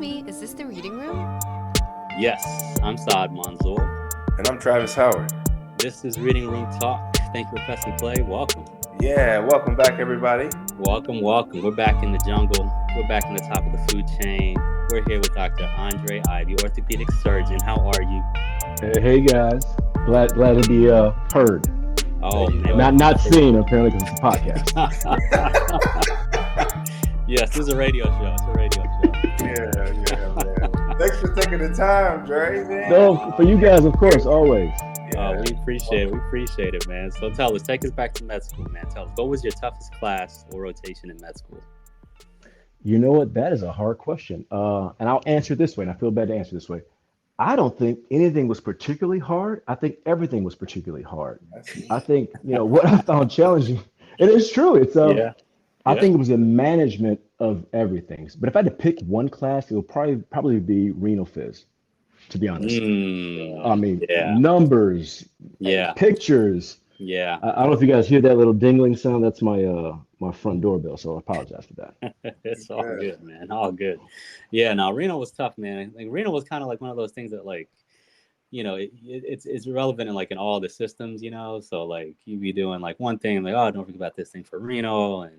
me, is this the reading room? Yes, I'm Saad Manzoor. And I'm Travis Howard. This is Reading Room Talk. Thank you for pressing play. Welcome. Yeah, welcome back, everybody. Welcome. We're back in the jungle. We're back in the top of the food chain. We're here with Dr. Andre Ivy, orthopedic surgeon. How are you? Hey guys, glad to be heard. Oh man, not seen apparently because it's a podcast. Yes, this is a radio show. It's a radio show. Yeah, man. Thanks for taking the time, Dre, man. No, for you guys, of course, always. Yeah. We appreciate it, man. So tell us, take us back to med school, man. Tell us, what was your toughest class or rotation in med school? You know what? That is a hard question. And I'll answer it this way, and I feel bad to answer this way. I don't think anything was particularly hard. I think everything was particularly hard. I think, what I found challenging, and it's true. It's I think it was the management of everything. But if I had to pick one class, it would probably be renal phys, to be honest. Numbers, pictures. Yeah. I don't know if you guys hear that little dingling sound. That's my front doorbell, so I apologize for that. It's all good, man. All good. Yeah, no, renal was tough, man. Like renal was kind of like one of those things that, like, it's relevant in all the systems, So like you be doing like one thing, like, oh, don't forget about this thing for renal, and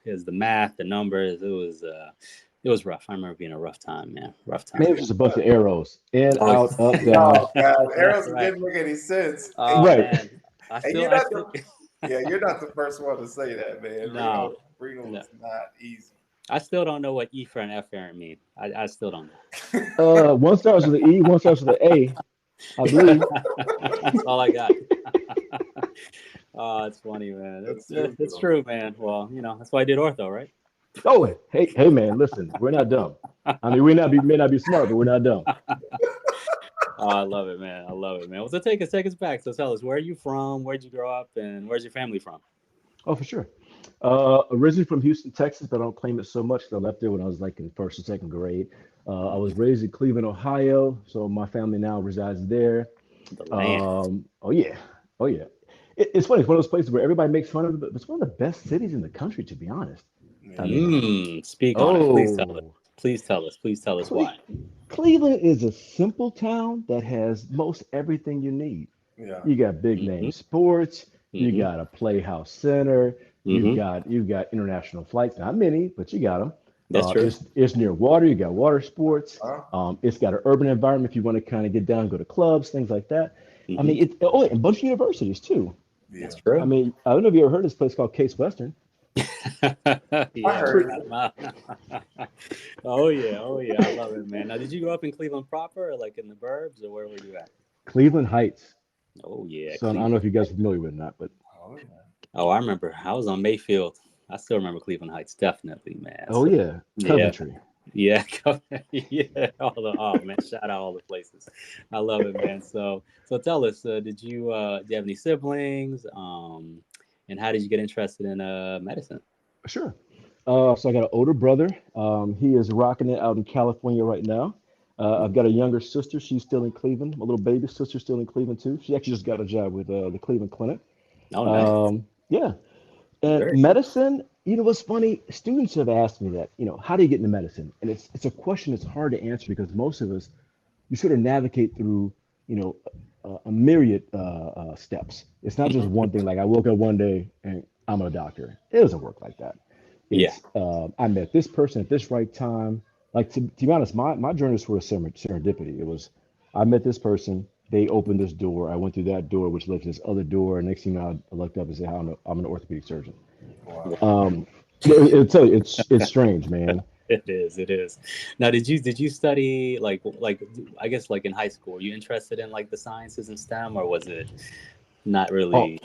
here's the math, the numbers. It was rough. I remember being a rough time, man. Rough time. Maybe it was just a bunch of arrows, in, out, up, down. Oh, God. Arrows didn't make any sense. Right. You're not the first one to say that, man. No. Renal is not easy. I still don't know what E for an afferent mean. I still don't know. One starts with an E, one starts with an A, I believe. That's all I got. Oh, it's funny, man. It's true, man. Well, that's why I did ortho, right? Oh, hey, man, listen, we're not dumb. I mean, may not be smart, but we're not dumb. Oh, I love it, man. Well, so take us back. So tell us, where are you from? Where'd you grow up? And where's your family from? Oh, for sure. Originally from Houston, Texas, but I don't claim it so much because I left there when I was like in first or second grade. I was raised in Cleveland, Ohio, so my family now resides there. The land. Oh yeah. It's funny. It's one of those places where everybody makes fun of it, but it's one of the best cities in the country, to be honest. Speak on it. Please tell us why. Cleveland is a simple town that has most everything you need. Yeah. You got big name sports. You got a Playhouse Center. You've got international flights. Not many, but you got them. That's true. It's near water. You got water sports. It's got an urban environment if you want to kind of get down, go to clubs, things like that. I mean, and a bunch of universities too. Yeah. That's true. I mean, I don't know if you ever heard of this place called Case Western. I heard Oh yeah, I love it, man. Now, did you grow up in Cleveland proper, or like in the burbs, or where were you at? Cleveland Heights. Oh yeah. So I don't know if you guys are familiar with that, but Oh, I remember. I was on Mayfield. I still remember Cleveland Heights, definitely, man. Oh yeah, Coventry. Yeah. Yeah. Oh man, shout out all the places. I love it, man. So tell us, do you have any siblings? And how did you get interested in medicine? Sure. So I got an older brother. He is rocking it out in California right now. I've got a younger sister. She's still in Cleveland. My little baby sister's still in Cleveland too. She actually just got a job with the Cleveland Clinic. Oh, nice. Yeah. And medicine, what's funny? Students have asked me that, how do you get into medicine? And it's a question that's hard to answer because most of us, you sort of navigate through, a myriad steps. It's not just one thing. Like I woke up one day and I'm a doctor. It doesn't work like that. I met this person at this right time. Like to be honest, my journey was sort of serendipity. It was, I met this person. They opened this door. I went through that door, which led to this other door. And next thing you know, I looked up and said, I'm an orthopedic surgeon. Wow. It'll tell you, it's strange, man. It is. Now, did you study like I guess like in high school? Were you interested in like the sciences and STEM, or was it not really?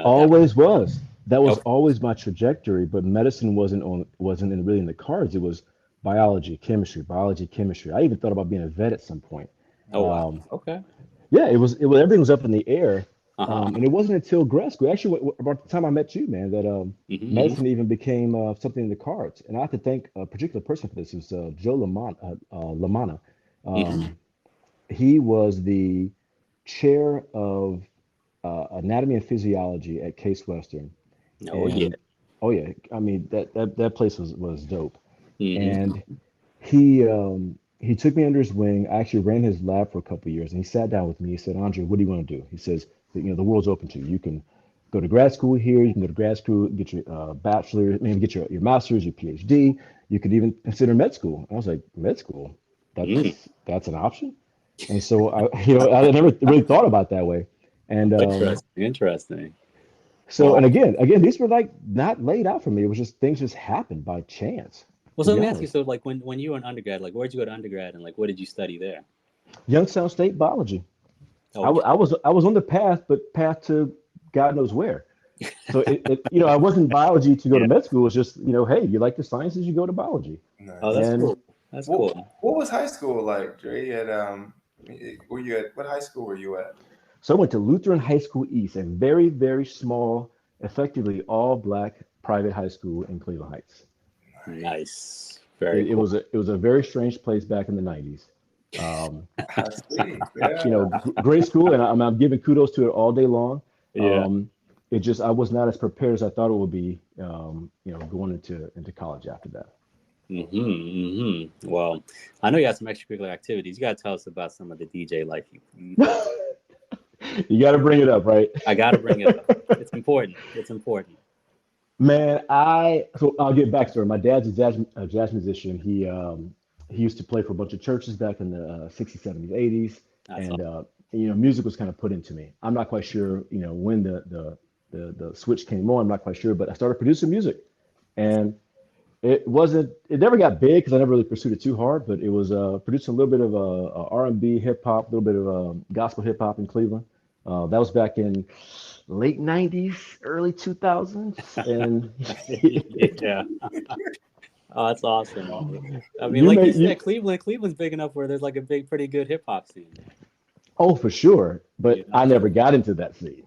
Always was. That was always my trajectory. But medicine wasn't really in the cards. It was biology, chemistry. I even thought about being a vet at some point. Oh wow. Okay. Yeah, it was everything was up in the air. And it wasn't until grad school, actually, about the time I met you, man, that medicine even became something in the cards. And I have to thank a particular person for this. It was Joe Lamana. He was the chair of anatomy and physiology at Case Western. Oh yeah. I mean, that place was dope. And he he took me under his wing. I actually ran his lab for a couple of years, and he sat down with me. He said, "Andre, what do you want to do?" He says, the world's open to you. You can go to grad school here. You can go to grad school, get your bachelor, maybe get your master's, your PhD. You could even consider med school." I was like, "Med school? That's an option?" And so I never really thought about that way. And Interesting. So, and again, these were like not laid out for me. It was just things just happened by chance. Well, so let me ask you. So, like when you were an undergrad, like where'd you go to undergrad, and like what did you study there? Youngstown State biology. Okay. I was on the path to God knows where. So I wasn't biology to go to med school. It's just hey, you like the sciences, you go to biology. Nice. Oh, that's cool. That's cool. What was high school like, Dre? What high school were you at? So I went to Lutheran High School East, a very, very small, effectively all black private high school in Cleveland Heights. Nice. Very It cool. was a very strange place back in the 90s. I see. Yeah. Great school, and I'm giving kudos to it all day long. Yeah. It just I was not as prepared as I thought it would be. Going into college after that. Well, I know you had some extracurricular activities. You got to tell us about some of the DJ life you You got to bring it up, right? I got to bring it up. It's important. It's important. Man, I'll get backstory. My dad's a jazz musician. He used to play for a bunch of churches back in the 60s, 70s, 80s, That's and awesome. music was kind of put into me. I'm not quite sure, when the switch came on. I'm not quite sure, but I started producing music, and it never got big because I never really pursued it too hard. But it was producing a little bit of R&B, hip hop, a little bit of gospel hip hop in Cleveland. That was back in late 90s, early 2000s. And yeah. Oh, that's awesome. I mean, like you said, Cleveland's big enough where there's like a pretty good hip hop scene. Oh, for sure. But I never got into that scene.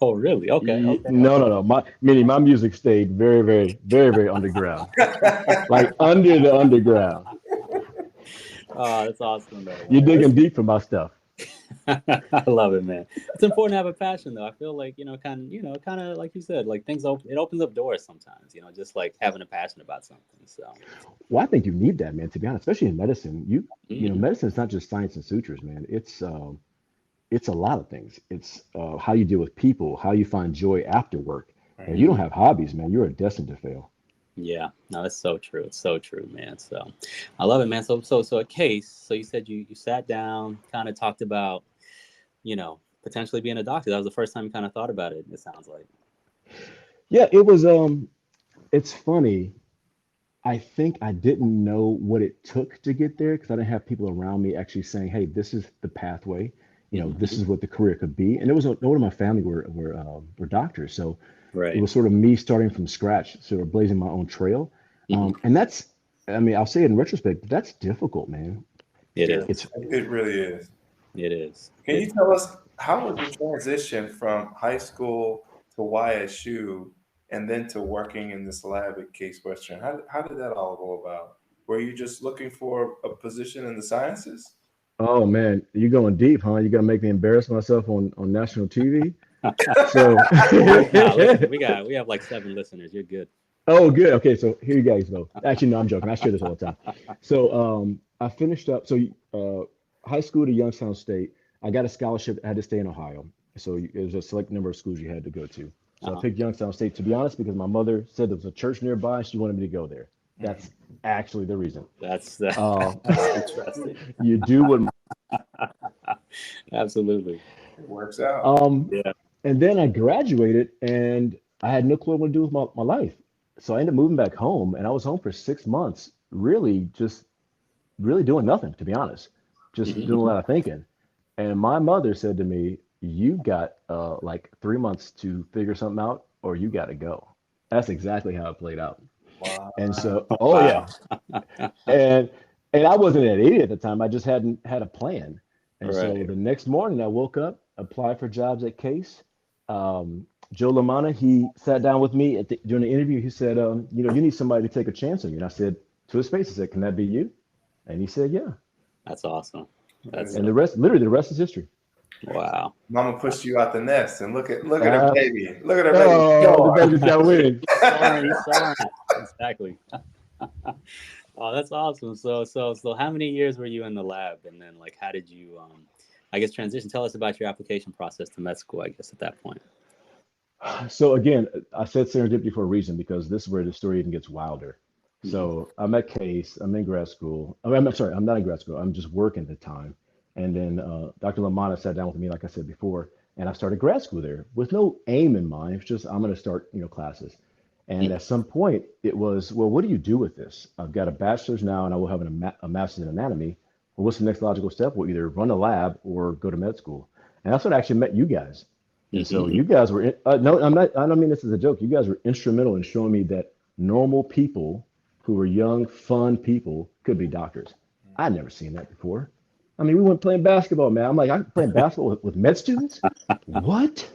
Oh, really? Okay. No. My music stayed very, very, very, very underground. Like under the underground. Oh, that's awesome, though. You're digging deep for my stuff. I love it, man. It's important to have a passion, though. I feel like kind of like you said, like it opens up doors sometimes. Just like having a passion about something. So, well, I think you need that, man. To be honest, especially in medicine, medicine is not just science and sutures, man. It's a lot of things. It's how you deal with people, how you find joy after work. And if you don't have hobbies, man, you're destined to fail. Yeah, no, that's so true. It's so true, man. So I love it, man. So a case. So you said you sat down, kind of talked about, potentially being a doctor. That was the first time you kind of thought about it. It sounds like. Yeah, it was. It's funny. I think I didn't know what it took to get there because I didn't have people around me actually saying, "Hey, this is the pathway. This is what the career could be." And no one in my family were doctors, so. Right. It was sort of me starting from scratch, sort of blazing my own trail. And that's, I'll say it in retrospect, but that's difficult, man. It is. It really is. It is. Can you tell us how was the transition from high school to YSU and then to working in this lab at Case Western? How did that all go about? Were you just looking for a position in the sciences? Oh, man, you're going deep, huh? You're going to make me embarrass myself on national TV? So listen, we have like 7 listeners. You're good. Oh, good. Okay, so here you guys go. Actually, no, I'm joking. I share this all the time. So I finished up. So high school to Youngstown State. I got a scholarship. I had to stay in Ohio. So it was a select number of schools you had to go to. So I picked Youngstown State, to be honest, because my mother said there was a church nearby. She wanted me to go there. That's actually the reason. That's interesting. You do what. Absolutely. It works out. Yeah. And then I graduated and I had no clue what to do with my life. So I ended up moving back home and I was home for 6 months, really doing nothing, to be honest, just doing a lot of thinking. And my mother said to me, "You got like 3 months to figure something out or you got to go." That's exactly how it played out. Wow. And so, yeah. And I wasn't an idiot at the time. I just hadn't had a plan. And so the next morning I woke up, applied for jobs at Case. Joe Lamanna, he sat down with me during the interview. He said, you need somebody to take a chance on you. And I said, to his face, I said, "Can that be you?" And he said, "Yeah." That's awesome. The rest is history. Wow. Mama pushed you out the nest and look at her baby. Look at her baby. Oh, the baby's got wings. Sorry. Exactly. Oh, that's awesome. So how many years were you in the lab, and then like how did you I guess transition? Tell us about your application process to med school, I guess at that point. So again, I said serendipity for a reason because this is where the story even gets wilder. Hmm. So I'm at Case. I'm in grad school. I'm sorry, I'm not in grad school. I'm just working at the time. And then Dr. Lamana sat down with me, like I said before, and I started grad school there with no aim in mind. It's just I'm going to start, classes. And at some point, it was, well, what do you do with this? I've got a bachelor's now, and I will have a master's in anatomy. Well, what's the next logical step? We'll either run a lab or go to med school. And that's when I actually met you guys. And so Hmm. you guys were, no, I'm not, I don't mean this as a joke. You guys were instrumental in showing me that normal people who were young, fun people could be doctors. I'd never seen that before. I mean, we went playing basketball, man. I'm like, I'm playing basketball with med students? What?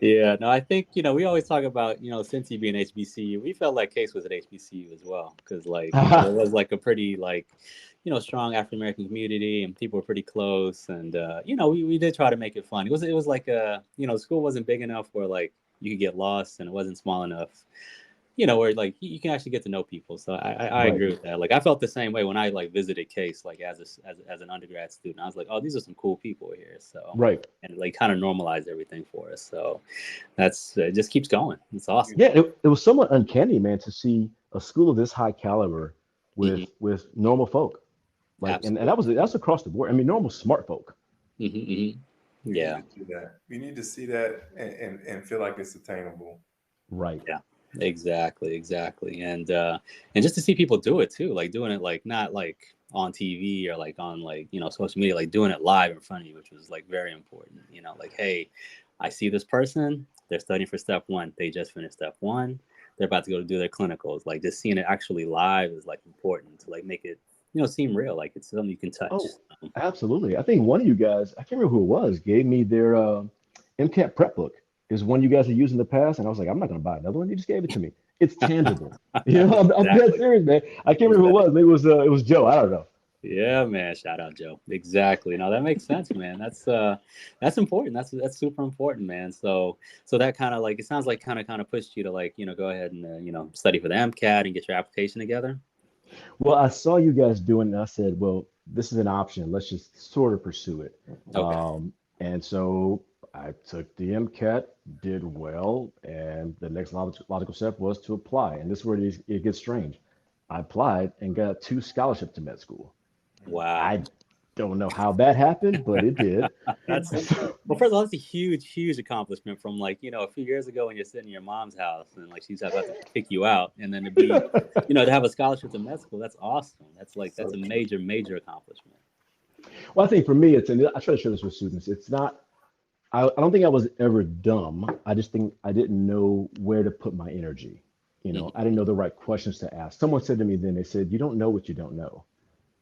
Yeah, no, I think, we always talk about, since you being HBCU, we felt like Case was at HBCU as well. Because, like, there was like a pretty, like, strong African American community and people were pretty close. And, we did try to make it fun. It was like school wasn't big enough where, like, you could get lost and it wasn't small enough, where like you can actually get to know people. So I Right, agree with that. Like I felt the same way when I like visited Case, like as an undergrad student. I was like, oh, these are some cool people here. So right. and like kind of normalized everything for us. So that's it just keeps going. It's awesome. Yeah, it was somewhat uncanny, man, to see a school of this high caliber Hmm. with normal folk. Like, and Absolutely. that's across the board. I mean, normal smart folk. Hmm. We need Yeah. to do that. We need to see that and feel like it's attainable. Right. Yeah. Exactly. And just to see people do it too, like doing it like not like on TV or like on like, social media, like doing it live in front of you, which was like very important. Like, hey, I see this person, they're studying for step one. They just finished step one. They're about to go to do their clinicals. Like just seeing it actually live is like important to like make it, seem real. Like it's something you can touch. Oh, absolutely. I think one of you guys, I can't remember who it was, gave me their MCAT prep book. Is one you guys have used in the past, and I was like, I'm not going to buy another one. You just gave it to me. It's tangible. I'm dead Exactly. serious, man. I can't remember who it Exactly. was. Maybe it was Joe. I don't know. Yeah, man. Shout out, Joe. Exactly. No, that makes sense, man. That's important. That's super important, man. So that kind of like it sounds like kind of pushed you to like go ahead and study for the MCAT and get your application together. Well, I saw you guys doing it, and I said, well, this is an option. Let's just sort of pursue it. Okay. And so I took the MCAT, did well, and the next logical step was to apply. And this is where it gets strange. I applied and got two scholarships to med school. Wow. I don't know how that happened, but it did. That's well. First of all, that's a huge accomplishment from like a few years ago when you're sitting in your mom's house and like she's about to kick you out, and then to be to have a scholarship to med school. That's awesome. That's So a major accomplishment. Well, I think for me, and I try to share this with students. It's not. I don't think I was ever dumb. I just think I didn't know where to put my energy. I didn't know the right questions to ask. Someone said to me then, they said, "You don't know what you don't know."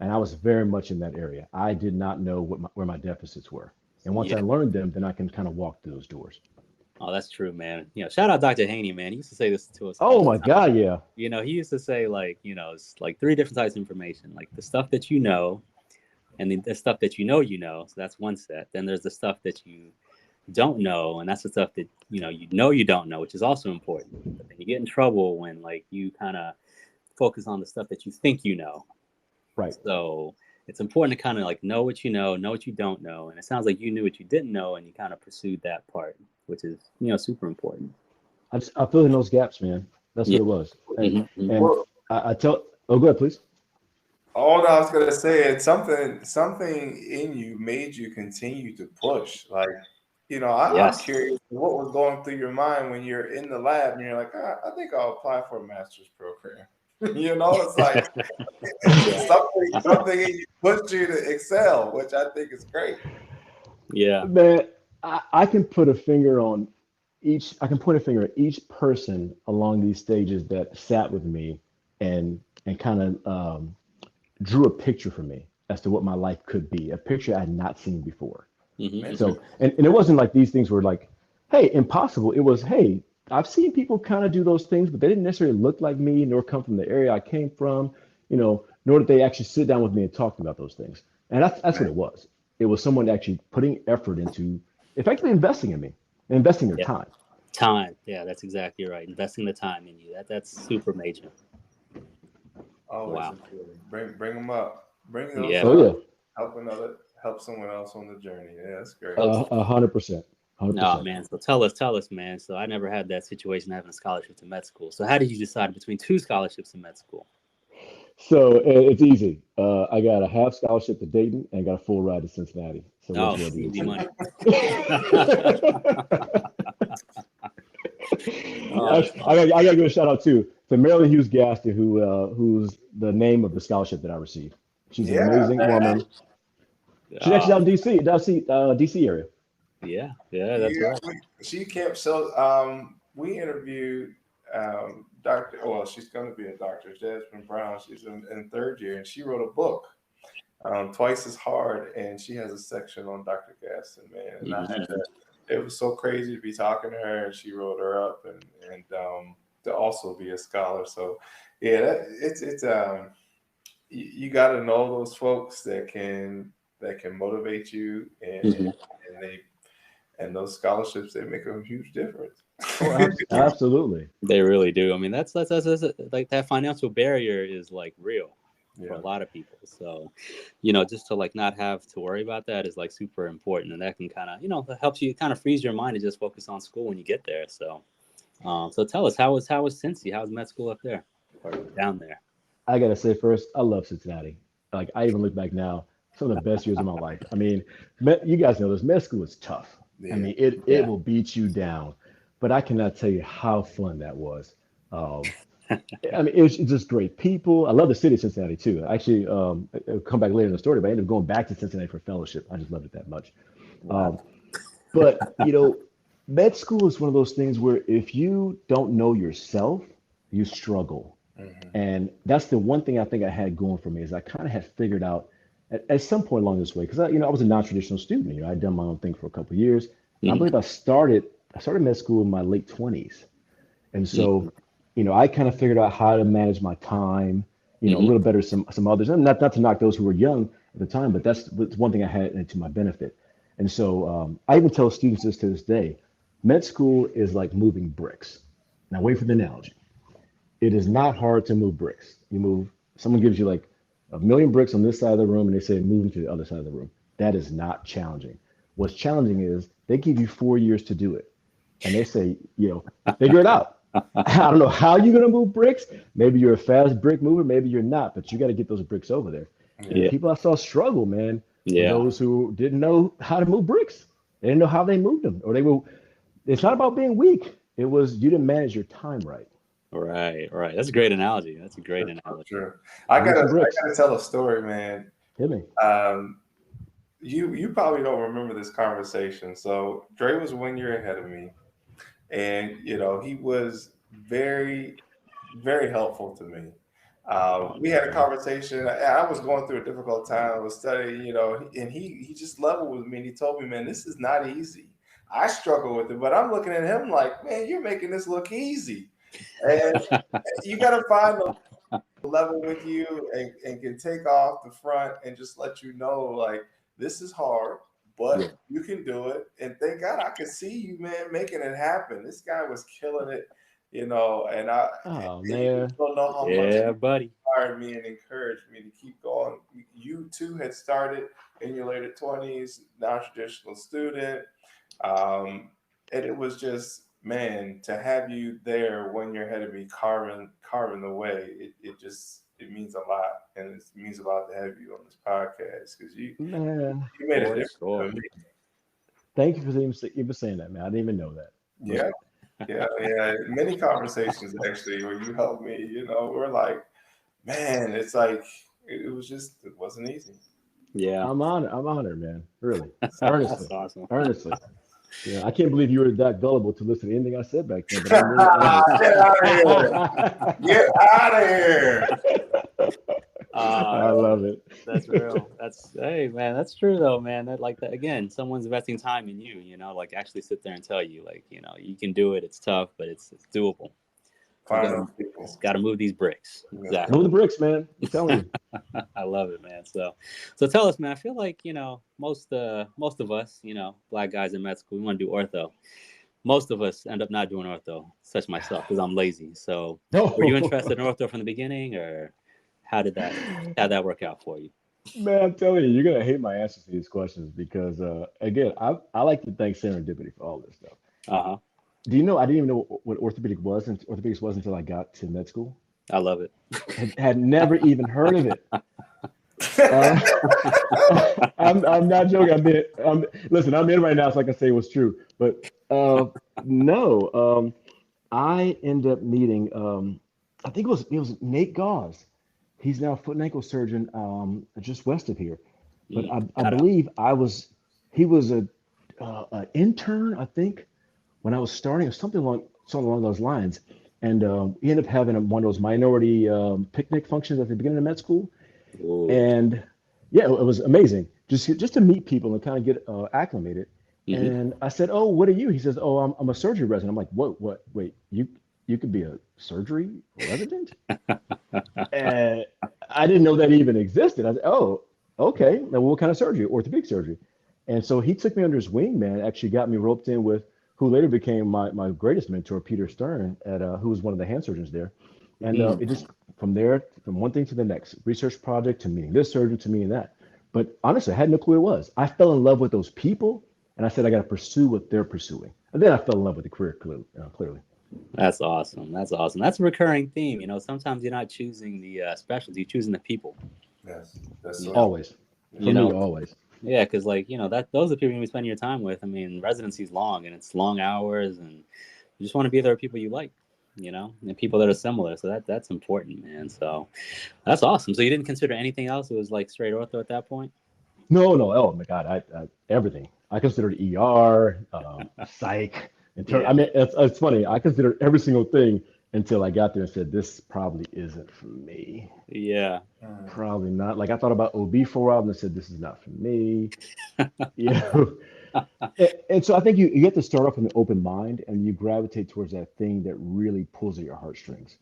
And I was very much in that area. I did not know where my deficits were. And once I Yeah. learned them, then I can kind of walk through those doors. Oh, that's true, man. Shout out Dr. Haney, man. He used to say this to us all Oh the my time. God, yeah. He used to say like, it's like three different types of information, like the stuff that you know, and then the stuff that So that's one set. Then there's the stuff that you don't know, and that's the stuff that you don't know, which is also important. But then you get in trouble when like you kind of focus on the stuff that you think you know. Right. So it's important to kind of like know what you know what you don't know, and it sounds like you knew what you didn't know, and you kind of pursued that part, which is super important. I fill in those gaps, man. That's Yeah. what it was. And Hmm. and well, I tell, oh, go ahead, please. all I was gonna say is something in you made you continue to push. Like, I'm Yes. curious what was going through your mind when you're in the lab and you're like, I think I'll apply for a master's program. It's like Yeah. something in you pushed you to excel, which I think is great. Yeah. Man, I can put a finger on I can point a finger at each person along these stages that sat with me and kind of drew a picture for me as to what my life could be, a picture I had not seen before. Hmm. Mentor. So, and it wasn't like these things were like, hey, impossible. It was, hey, I've seen people kind of do those things, but they didn't necessarily look like me, nor come from the area I came from, nor did they actually sit down with me and talk about those things. And that's what it was. It was someone actually putting effort into effectively investing in me and investing their Yeah. time. Time. Yeah, that's exactly right. Investing the time in you. That's super major. Always Wow. important. Bring them up. Bring those Yeah. Oh up. yeah, Help someone else on the journey. Yeah, that's great. So, 100%, hundred no, percent. man. So tell us, man. So I never had that situation having a scholarship to med school. So how did you decide between two scholarships in med school? So it's easy. I got a half scholarship to Dayton and got a full ride to Cincinnati. So which Oh, one do you easy money. choose? Oh, that's I got to give a shout out too to Marilyn Hughes Gaston, who's the name of the scholarship that I received. She's an Yeah, amazing man. woman. She's actually oh, out in DC area. yeah, yeah, that's Yeah, right. she kept so we interviewed Dr. Well, she's going to be a doctor, Jasmine Brown. She's in third year, and she wrote a book, Twice as Hard, and she has a section on Dr. Gaston, man. And I had Mhm. to, it was so crazy to be talking to her, and she wrote her up, and to also be a scholar. So yeah, it's you got to know those folks that can motivate you, Mhm. and they and those scholarships, they make a huge difference. Oh, absolutely. They really do. I mean, that's like that financial barrier is like real for a Yeah. lot of people. So, just to like not have to worry about that is like super important, and that can kind of, that helps you kind of frees your mind to just focus on school when you get there. So, so tell us how was Cincy? How's med school up there or down there? I gotta say first, I love Cincinnati. Like I even look back now, some of the best years of my life. I mean, you guys know this. Med school is tough. I Yeah. mean, it Yeah. will beat you down, but I cannot tell you how fun that was. Um, I mean, it was just great people. I love the city of Cincinnati too. Actually, it'll come back later in the story, but I ended up going back to Cincinnati for fellowship. I just loved it that much. Wow. Um, but med school is one of those things where if you don't know yourself, you struggle. Hmm. And that's the one thing I think I had going for me is I kind of had figured out at some point along this way because I was a non-traditional student. I'd done my own thing for a couple of years, and I Mhm. believe I started med school in my late 20s, and Mhm. so I kind of figured out how to manage my time, a Mhm. little better some others, and not to knock those who were young at the time, but that's one thing I had to my benefit. And so I even tell students this to this day: med school is like moving bricks. Now wait for the analogy. It is not hard to move bricks. Someone gives you like a million bricks on this side of the room and they say move them to the other side of the room. That is not challenging. What's challenging is they give you 4 years to do it. And they say, figure it out. I don't know how you're going to move bricks. Maybe you're a fast brick mover, maybe you're not, but you got to get those bricks over there. And the Yeah. Yeah. people I saw struggle, man, were Yeah. those who didn't know how to move bricks. They didn't know how they moved them, or it's not about being weak. It was you didn't manage your time right. Right. Right. That's a great analogy. That's a great That's so analogy. true. I Move gotta some I bricks. gotta tell a story, man. Hit me. Um, you probably don't remember this conversation. So Dre was 1 year ahead of me, and he was very, very helpful to me. Oh, We had a man. conversation. I was going through a difficult time. I was studying, and he just leveled with me, and he told me, man, this is not easy. I struggle with it, but I'm looking at him like, man, you're making this look easy, and you got to find level with you and can take off the front and just let you know like this is hard, Yeah. but you can do it. And thank God I could see you, man, making it happen. This guy was killing it, and Oh and you man. don't know how much Yeah, buddy. inspired me and encouraged me to keep going. You too had started in your later 20s, non-traditional student. Um, and it was just, man, to have you there when you're ahead of me carving the way, it means a lot. And it means a lot to have you on this podcast because you Man. you made a For difference for sure. me. Thank you for even saying that, man. I didn't even know that. Yeah. Yeah, yeah. Many conversations actually where you helped me, we're like, man, it's like it wasn't easy. Yeah. I'm honored, man. Really. That's Earnestly. awesome. Earnestly. Yeah, I can't believe you were that gullible to listen to anything I said back then, but I'm really honored. Get out of here. Get out of here. Uh, I love it. that's real. That's hey man, that's true though, man. That like that again, someone's investing time in you, like actually sit there and tell you, like, you can do it. It's tough, but it's doable. You Find gotta those people. just gotta move these bricks. That's right. Move Exactly. the bricks, man. I'm telling you. I love it, man. So tell us, man. I feel like most of us, black guys in med school, we want to do ortho. Most of us end up not doing ortho, such myself, because I'm lazy. So, were you No. interested in ortho from the beginning, or how'd that work out for you? Man, I'm telling you, you're gonna hate my answers to these questions because again, I like to thank serendipity for all this stuff. Uh-huh. Do you know I didn't even know what orthopedics was until I got to med school. I love it. Had never even heard of it. Uh, I'm not joking. Listen, I'm in right now, so I can say what's true. But uh, no, I end up meeting. I think it was Nate Gauze. He's now a foot and ankle surgeon just west of here. But I Shout out. believe he was a intern, I think, when I was starting, or something along those lines. And he ended up having one of those minority picnic functions at the beginning of med school. Ooh. And yeah, it was amazing just to meet people and kind of get acclimated. Hmm. And I said, "Oh, what are you?" He says, "Oh, I'm a surgery resident." I'm like, "What? Wait, you could be a surgery resident?" And I didn't know that even existed. I said, "Oh, okay. Now, what kind of surgery? Orthopedic surgery." And so he took me under his wing, man. Actually, got me roped in with who later became my greatest mentor, Peter Stern, who was one of the hand surgeons there. And it just from there, from one thing to the next, research project to meeting this surgeon to meeting that. But honestly, I had no clue what it was. I fell in love with those people, and I said I got to pursue what they're pursuing. And then I fell in love with the career clearly. That's awesome. That's awesome. That's a recurring theme. Sometimes you're not choosing the specialty, you're choosing the people. Yes, that's You so know, true. Always. For you me, know, always. yeah, because like that those are the people you're gonna be spending your time with. I mean, residency's long and it's long hours, and you just want to be there with people you like. And people that are similar. So that's important, man. So that's awesome. So you didn't consider anything else? It was like straight ortho at that point. No, no. Oh my God, I everything. I considered ER, psych. I Yeah. mean, it's funny. I considered every single thing until I got there and said, "This probably isn't for me." Yeah. Mm. Probably not. Like I thought about OB for a while and I said, "This is not for me." You know. And so I think you get to start off with an open mind and you gravitate towards that thing that really pulls at your heartstrings.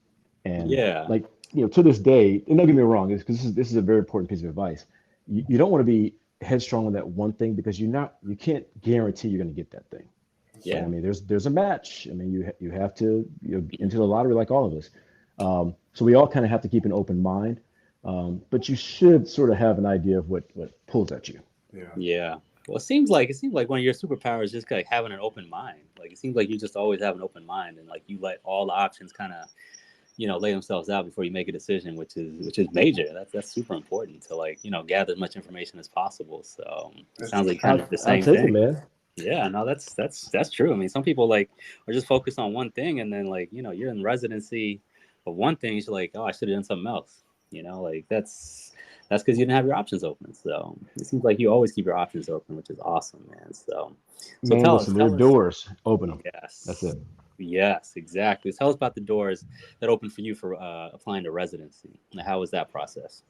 And Yeah. like, to this day, and don't get me wrong, because this is a very important piece of advice. You don't want to be headstrong on that one thing because you can't guarantee you're going to get that thing. Right? I Yeah. mean, there's a match. I mean, you have to enter the lottery like all of us. So we all kind of have to keep an open mind. But you should sort of have an idea of what pulls at you. Yeah. Yeah. Well, it seems like one of your superpowers is just like having an open mind. Like it seems like you just always have an open mind, and like you let all the options kind of lay themselves out before you make a decision, which is major. That's super important to like gather as much information as possible. So it That's sounds true. like kind of the I'll same take it, thing. man. Yeah, no, that's true. I mean, some people like are just focused on one thing, and then like you're in residency of one thing, you're like, oh, I should have done something else. Like that's because you didn't have your options open. So it seems like you always keep your options open, which is awesome, man. So Man, tell us, listen, there are tell us. doors. Open them. That's Yes, it. yes, exactly. Tell us about the doors that opened for you for applying to residency. Now, how was that process?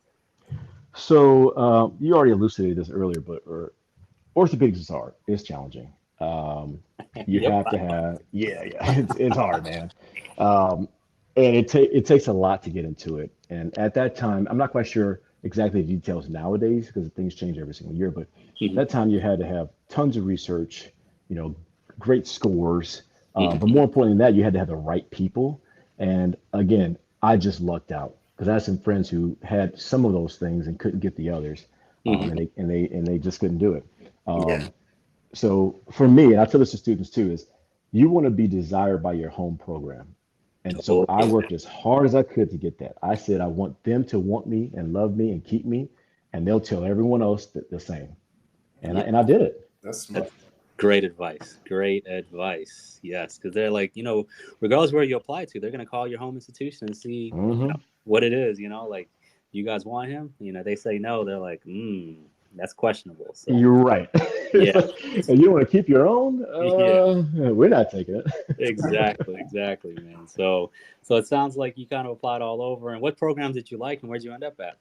So you already elucidated this earlier, but orthopedics is hard. It's challenging. Um, you Yep. have to have, yeah, it's hard, man. Um, and it takes a lot to get into it. And at that time, I'm not quite sure exactly the details nowadays because things change every single year. But Hmm. that time, you had to have tons of research, you know, great scores. But Hmm. more importantly than that, you had to have the right people. And again, I just lucked out because I had some friends who had some of those things and couldn't get the others, Hmm. and they just couldn't do it. Yeah. Um, so for me, and I tell this to students too, is you want to be desired by your home program. And so Oh, I yeah. worked as hard as I could to get that. I said I want them to want me and love me and keep me, and they'll tell everyone else the same. And I Yeah. and I did it. That's smart. That's great advice. Great advice. Yes, because they're like, regardless where you apply to, they're gonna call your home institution and see, Hmm. what it is. Like, you guys want him? They say no. They're like, that's questionable. So You're right. It's yeah, like, and you want to keep your own? yeah, We're not taking it. exactly, man. So it sounds like you kind of applied all over. And what programs did you like, and where'd you end up at?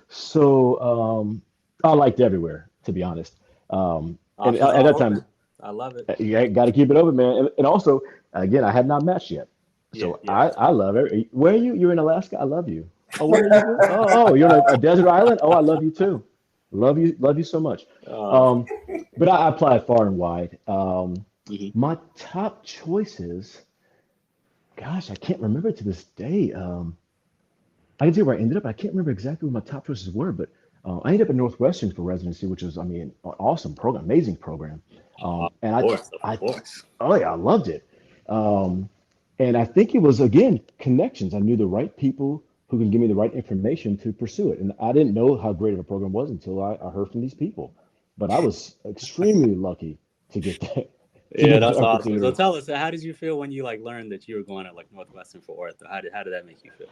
So I liked everywhere, to be honest. And Options at are that time, open. I love it. you got to keep it open, man. And also, again, I had not matched yet. Yeah, So yeah. I love it. Where are you? You're in Alaska. I love you. Oh, where are you? Oh, you're on a desert island. Oh, I love you too. Love you so much. Uh, Um, but I applied far and wide. mhm. My top choices, gosh, I can't remember to this day. I can tell you where I ended up. I can't remember exactly what my top choices were, but I ended up at Northwestern for residency, which was, I mean, an awesome program, amazing program. Of And course, of I, course. oh yeah, I loved it. Um, and I think it was again connections. I knew the right people who can give me the right information to pursue it. And I didn't know how great of a program was until I heard from these people. But I was extremely lucky to get that to Yeah, get that that's awesome. So opportunity. tell us, how did you feel when you like learned that you were going to like Northwestern for ortho? How did that make you feel?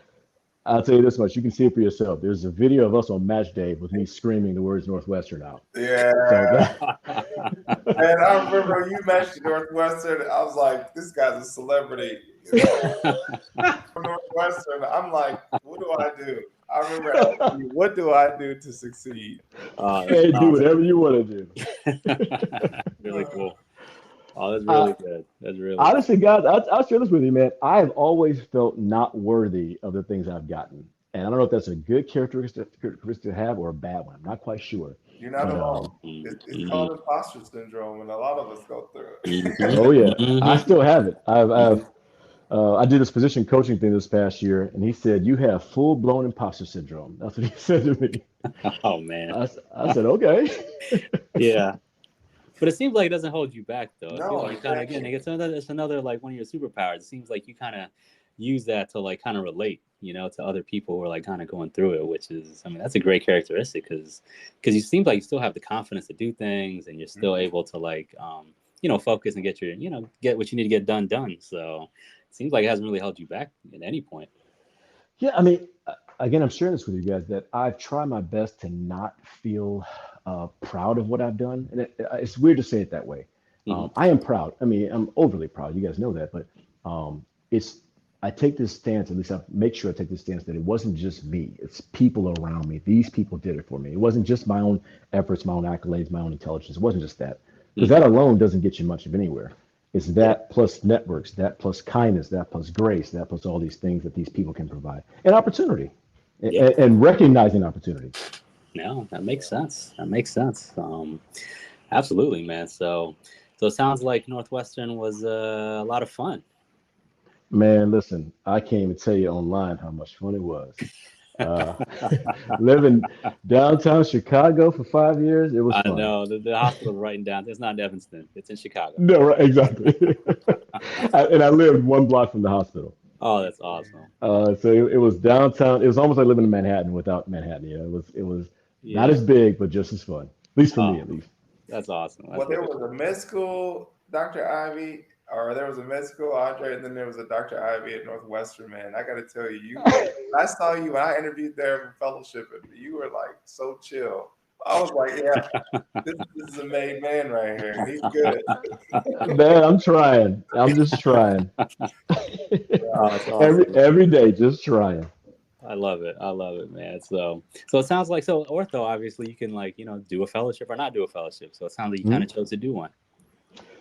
I'll tell you this much: you can see it for yourself. There's a video of us on match day with me screaming the words Northwestern out. So Yeah. that And I remember you mentioned Northwestern. I was like, this guy's a celebrity. From Northwestern. I'm like, what do I do? I remember asking you, what do I do to succeed? That's hey, do awesome. whatever you want to do. Really cool. Oh, that's Uh, really good. That's really good. Honestly, guys, I'll share this with you, man. I have always felt not worthy of the things I've gotten, and I don't know if that's a good characteristic to have or a bad one. I'm not quite sure, You're not but alone. It's Mm-hmm. called imposter syndrome, and a lot of us go through it. oh yeah, I Mm-hmm. still have it. Mm-hmm. I did this position coaching thing this past year, and he said you have full blown imposter syndrome. That's what he said to me. Oh man. I said okay. Yeah. But it seems like it doesn't hold you back though. I feel No, like you kind of again, exactly. it's another like one of your superpowers. It seems like you kind of use that to like kind of relate, to other people who are like kind of going through it, which is, I mean, that's a great characteristic because you seem like you still have the confidence to do things and you're still able to like focus and get get what you need to get done. So it seems like it hasn't really held you back at any point. Yeah, I mean, again, I'm sharing this with you guys that I've tried my best to not feel proud of what I've done, and it's weird to say it that way. Hmm. I am proud. I mean, I'm overly proud. You guys know that, but it's I take this stance. At least I make sure I take this stance that it wasn't just me. It's people around me. These people did it for me. It wasn't just my own efforts, my own accolades, my own intelligence. It wasn't just that, because Hmm. that alone doesn't get you much of anywhere. It's Yeah. that plus networks, that plus kindness, that plus grace, that plus all these things that these people can provide, and opportunity, Yeah. and recognizing opportunity. No, that makes sense. That makes sense. Absolutely, man. So it sounds like Northwestern was a lot of fun. Man, listen, I can't even tell you online how much fun it was. Uh, living downtown Chicago for 5 years, it was I fun. know the hospital's writing down. It's not in Evanston. It's in Chicago. No, right, exactly. And I lived 1 block from the hospital. Oh, that's awesome. So it was downtown. It was almost like living in Manhattan without Manhattan. It was not Yeah. as big, but just as fun. At least for me, Oh, at least. that's awesome. That's Well, there really was a med school, Dr. Ivy, or there was a med school, Andre, and then there was a Dr. Ivy at Northwestern, man. I got to tell you, I saw you when I interviewed there for fellowship, and you were like so chill. I was like, yeah, this is a made man right here. He's good. Man, I'm trying. I'm just trying. oh, that's every awesome. every day, just trying. I love it. I love it, man. So it sounds like ortho. Obviously, you can like do a fellowship or not do a fellowship. So it sounds like you kind Mhm. of chose to do one.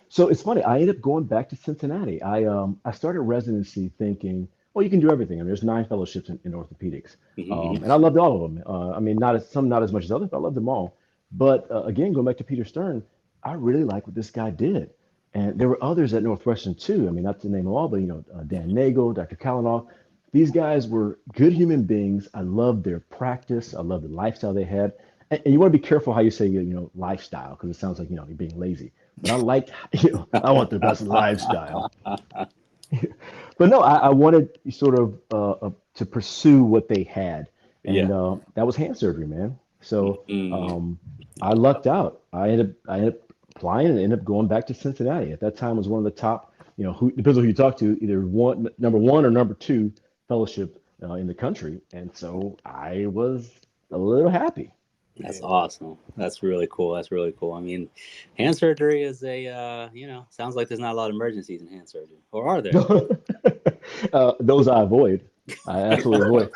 So it's funny. I ended up going back to Cincinnati. I started residency thinking, well, you can do everything. I mean, there's 9 fellowships in orthopedics, Hmm. and I loved all of them. I mean, not as much as others, but I loved them all. But again, going back to Peter Stern, I really like what this guy did, and there were others at Northwestern too. I mean, not to name them all, but Dan Nagel, Dr. Kalanoff. These guys were good human beings. I loved their practice. I loved the lifestyle they had. And you want to be careful how you say lifestyle because it sounds like you're being lazy. But I liked, I want the best lifestyle. But no, I wanted sort of to pursue what they had, and Yeah. that was hand surgery, man. So Mm. I lucked out. I ended up applying and ended up going back to Cincinnati. At that time, was one of the top, who depends on who you talk to, either number one or number two fellowship in the country, and so I was a little happy. That's Yeah. awesome. That's really cool. That's really cool. I mean, hand surgery is sounds like there's not a lot of emergencies in hand surgery, or are there? Those I avoid. I absolutely avoid.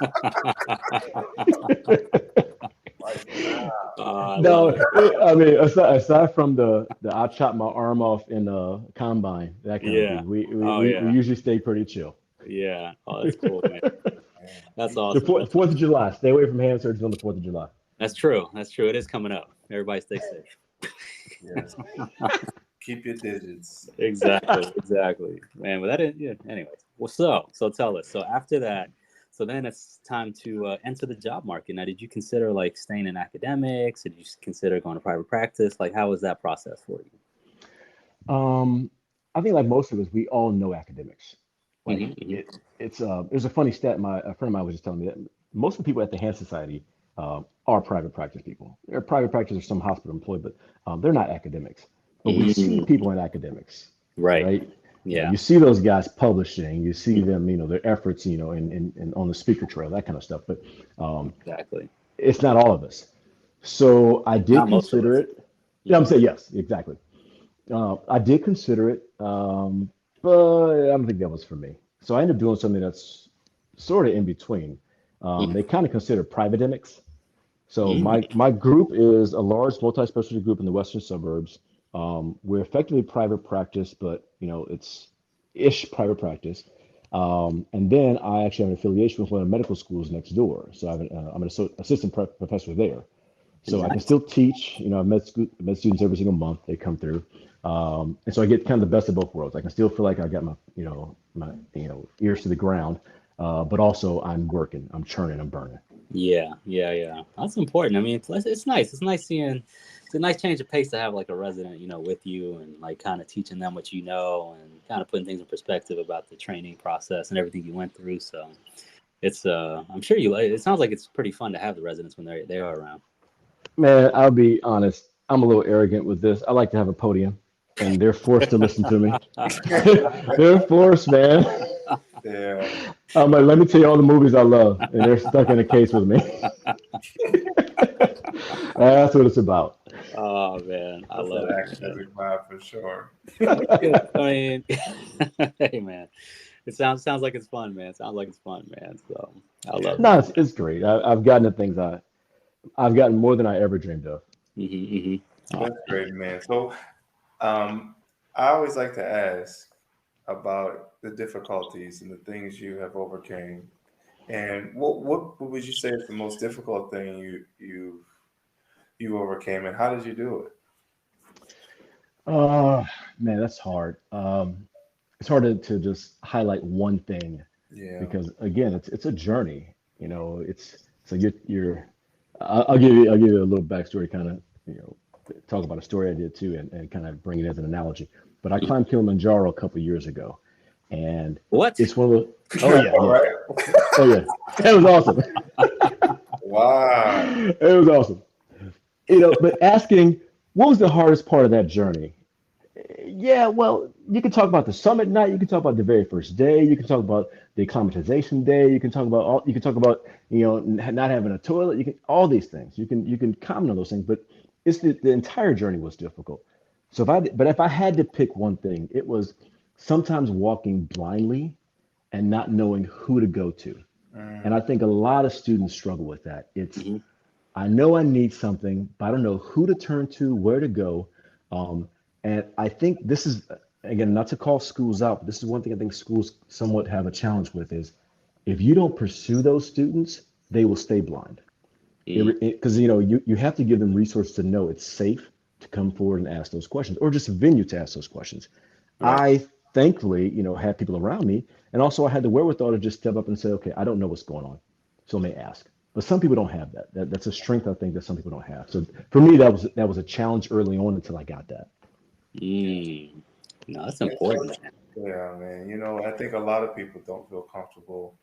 Like, wow. I love No, it. I mean, aside from the I chop my arm off in the combine, that kind of Yeah. thing, Oh we yeah. usually stay pretty chill. Yeah. Oh, that's cool, man. Man. That's The awesome. 4th of July, stay away from hand surgery on the 4th of July. That's true. That's true. It is coming up. Everybody stay safe. Yeah. Keep your digits. Exactly. Exactly. Man, but that is yeah. Anyways. Well, so tell us. So after that, So then it's time to enter the job market. Now, did you consider like staying in academics? Did you consider going to private practice? Like, how was that process for I think like most of us, we all know academics. you? Like there's a funny stat. A friend of mine was just telling me that most of the people at the Hand Society are private practice people. They're private practice or some hospital employee, but they're not academics. But we see Mm, people in academics, right. right? You know, Yeah. you see those guys publishing, you see them, you know, their efforts, you know, in on the speaker trail, that kind of stuff. But Exactly. it's not all of us. So I did Not most of consider us. it. Yeah, I'm saying yes, exactly. I did consider it, but I don't think that was for me. So I ended up doing something that's sort of in between. They kind of consider privatemics. So Mm, my group is a large multi-specialty group in the western suburbs. We're effectively private practice, but you know it's ish private practice. And then I actually have an affiliation with one of the medical schools next door. So I'm an assistant professor there. So I can nice. still teach. You know, I've met students every single month. They come through, and so I get kind of the best of both worlds. I can still feel like I got my ears to the ground, but also I'm working, I'm churning, I'm burning. Yeah, yeah, yeah. That's important. I mean, it's nice. It's nice seeing. It's a nice change of pace to have like a resident, with you and like kind of teaching them what you know and kind of putting things in perspective about the training process and everything you went through. So it's I'm sure you. It sounds like it's pretty fun to have the residents when they are around. Man, I'll be honest. I'm a little arrogant with this. I like to have a podium, and they're forced to listen to me. They're forced, man. Yeah. I'm like, let me tell you all the movies I love, and they're stuck in a case with me. That's what it's about. Oh man, I That's an love it, man. academic vibe for sure. Yeah, I mean, hey man, it sounds like it's fun, man. Sounds like it's fun, man. So I Yeah, love it. No, it's great. I've gotten the things I've gotten more than I ever dreamed of. Oh, that's great, man. So, um, I always like to ask about the difficulties and the things you have overcame. And what would you say is the most difficult thing you overcame, and how did you do it? Uh, man, that's hard. It's hard to just highlight one thing Yeah. because again, it's a journey. You know, it's so you're. I'll give you a little backstory, kind of talk about a story I did too, and kind of bring it as an analogy. But I mhm. climbed Kilimanjaro a couple years ago, and What? it's one of the. Oh yeah, All yeah. right. Oh yeah. It was awesome. Wow. It was awesome. But asking what was the hardest part of that journey? Yeah, well, you can talk about the summit night. You can talk about the very first day. You can talk about the acclimatization day. You can talk about all. You can talk about not having a toilet. You can all these things. You can comment on those things, but it's the entire journey was difficult. But if I had to pick one thing, it was sometimes walking blindly and not knowing who to go to. And Mm, I think a lot of students struggle with that. It's Hmm. I know I need something, but I don't know who to turn to, where to go. Um, and I think this is, again, not to call schools out, but this is one thing I think schools somewhat have a challenge with is if you don't pursue those students, they will stay blind. Because you have to give them resources to know it's safe to come forward and ask those questions, or just a venue to ask those questions. right. I thankfully, had people around me, and also I had the wherewithal to just step up and say, okay, I don't know what's going on, so let me ask. But some people don't have that. That's a strength I think that some people don't have. So for me, that was a challenge early on until I got that. Mm. No, that's It's so important, man. Yeah, man. I think a lot of people don't feel comfortable,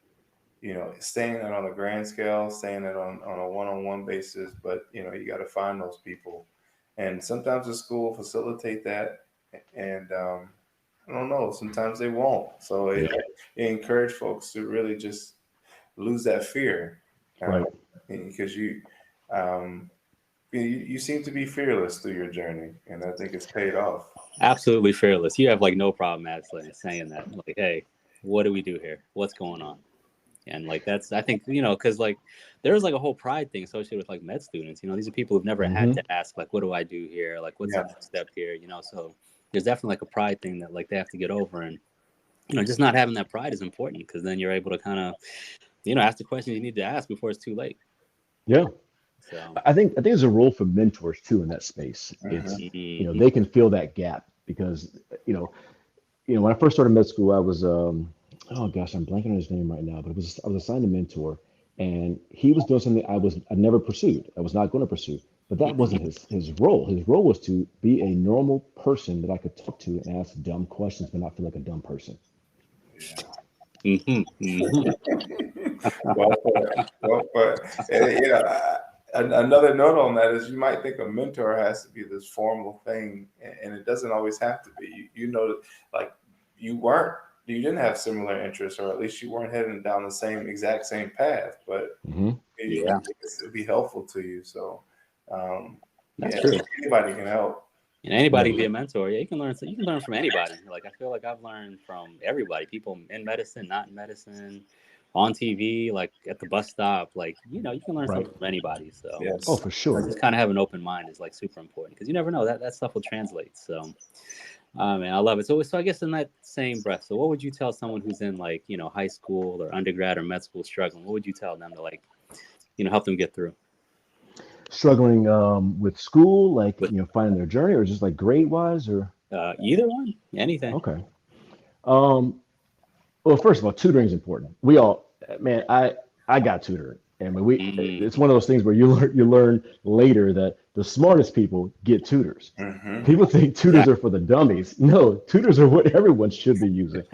saying it on a grand scale, saying it on a one-on-one basis, but you got to find those people. And sometimes the school will facilitate that, and I don't know, sometimes they won't. So Yeah. it encourage folks to really just lose that fear, uh, Right. because um, you seem to be fearless through your journey, and I think it's paid off. Absolutely fearless. You have like no problem actually saying that. Like, hey, what do we do here? What's going on? And like that's I think because like there's like a whole pride thing associated with like med students. These are people who've never had Hmm. to ask like, what do I do here? Like, what's the Yeah, next step here? So there's definitely like a pride thing that like they have to get over, and just not having that pride is important because then you're able to kind of ask the questions you need to ask before it's too late. Yeah. So. I think there's a role for mentors too in that space. It's Mhm. they can fill that gap because when I first started med school, I was oh gosh, I'm blanking on his name right now, but I was assigned a mentor, and he was doing something I never pursued. I was not going to pursue, but that wasn't his role. His role was to be a normal person that I could talk to and ask dumb questions, but not feel like a dumb person. Mm-hmm. Mm-hmm. Well put. Well put. And, another note on that is you might think a mentor has to be this formal thing, and it doesn't always have to be. Like you weren't, you didn't have similar interests, or at least you weren't heading down the exact same path, but Hmm. Yeah, it'd be helpful to you. So, that's yeah, true. anybody can help. And anybody Right. can be a mentor. Yeah, you can learn. You can learn from anybody. Like I feel like I've learned from everybody. People in medicine, not in medicine, on TV, like at the bus stop. Like you can learn Right. something from anybody. So Oh, Yes. for sure. just kind of have an open mind is like super important because you never know that stuff will translate. So, man, I love it. So I guess in that same breath, so what would you tell someone who's in like high school or undergrad or med school struggling? What would you tell them to like help them get through? Struggling with school, like With finding their journey, or just like grade wise, or either one, anything. okay. Um, well, first of all, tutoring is important. We all, man, I got tutoring, and when Mm, it's one of those things where you learn later that the smartest people get tutors. Mm-hmm. People think tutors exactly. are for the dummies. No, tutors are what everyone should be using,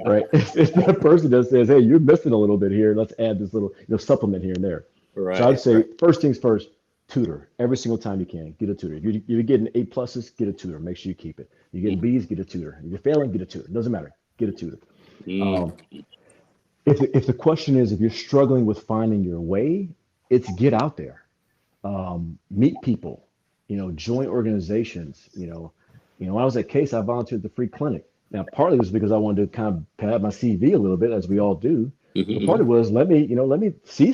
right? It's that person that says, "Hey, you're missing a little bit here. Let's add this little supplement here and there." So Right. I'd say first things first, tutor every single time you can. Get a tutor. You're getting A pluses, get a tutor. Make sure you keep it. You're getting Mm, B's, get a tutor. If you're failing, get a tutor. Doesn't matter. Get a tutor. mm, Um, if the question is if you're struggling with finding your way, it's get out there, meet people, join organizations. When I was at Case, I volunteered at the free clinic. Now, partly was because I wanted to kind of pad my CV a little bit, as we all do, but mm, part of it was let me see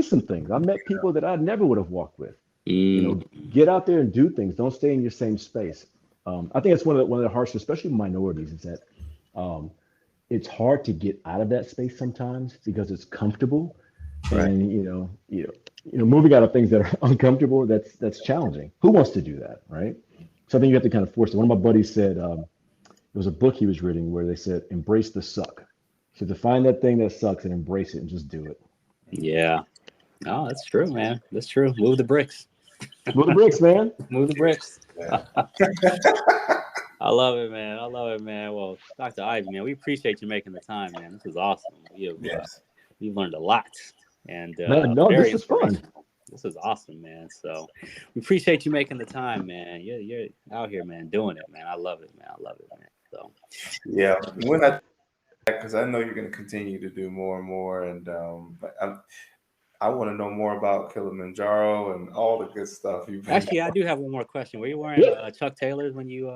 some things. I met people that I never would have walked with. mm, Get out there and do things. Don't stay in your same space. I think it's one of the harsh, especially minorities, is that um, it's hard to get out of that space sometimes because it's comfortable, right. and moving out of things that are uncomfortable, that's challenging. Who wants to do that, right? So I think you have to kind of force it. One of my buddies said there was a book he was reading where they said embrace the suck. So to find that thing that sucks and embrace it and just do it. Yeah. No, that's true, man. That's true. Move the bricks. Move the bricks, man. Move the bricks. Yeah. I love it, man. I love it, man. Well, Dr. Ivy, man, we appreciate you making the time, man. This is awesome. Yes. We've learned a lot and Man, no, very this is fun. inspirational. This is awesome, man. So we appreciate you making the time, man. You're out here, man, doing it, man. I love it, man. I love it, man. So Yeah. When because I know you're going to continue to do more and more, and but I want to know more about Kilimanjaro and all the good stuff you've been. actually, I do have one more question. Were you wearing Yeah. Chuck Taylors when you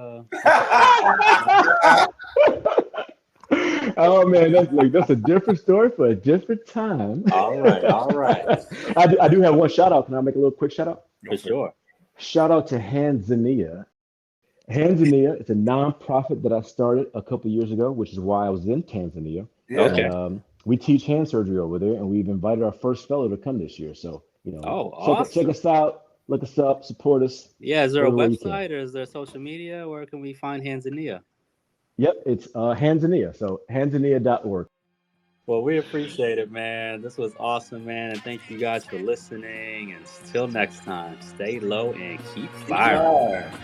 Oh man, that's a different story for a different time. All right, all right. I do have one shout out. Can I make a little quick shout out? For sure. Shout out to Hanzania. Hanzania is a nonprofit that I started a couple of years ago, which is why I was in Tanzania. Yeah. Okay. And we teach hand surgery over there, and we've invited our first fellow to come this year. So, Oh, check awesome. us out, look us up, support us. Yeah, is there a Everywhere you can. website or is there social media? Where can we find Hanzania? Yep, it's Hanzania. So, hanzania.org. Well, we appreciate it, man. This was awesome, man. And thank you guys for listening. And until next time, stay low and keep firing. Yeah.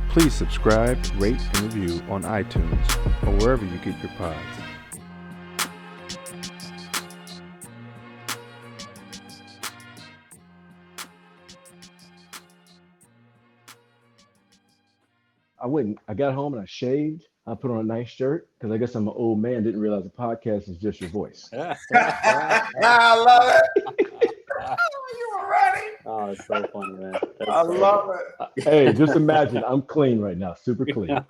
Please subscribe, rate, and review on iTunes or wherever you get your pods. I got home and I shaved. I put on a nice shirt because I guess I'm an old man. Didn't realize the podcast is just your voice. I love it. You were ready. Oh, it's so funny, man. I love it. Hey, just imagine I'm clean right now, super clean.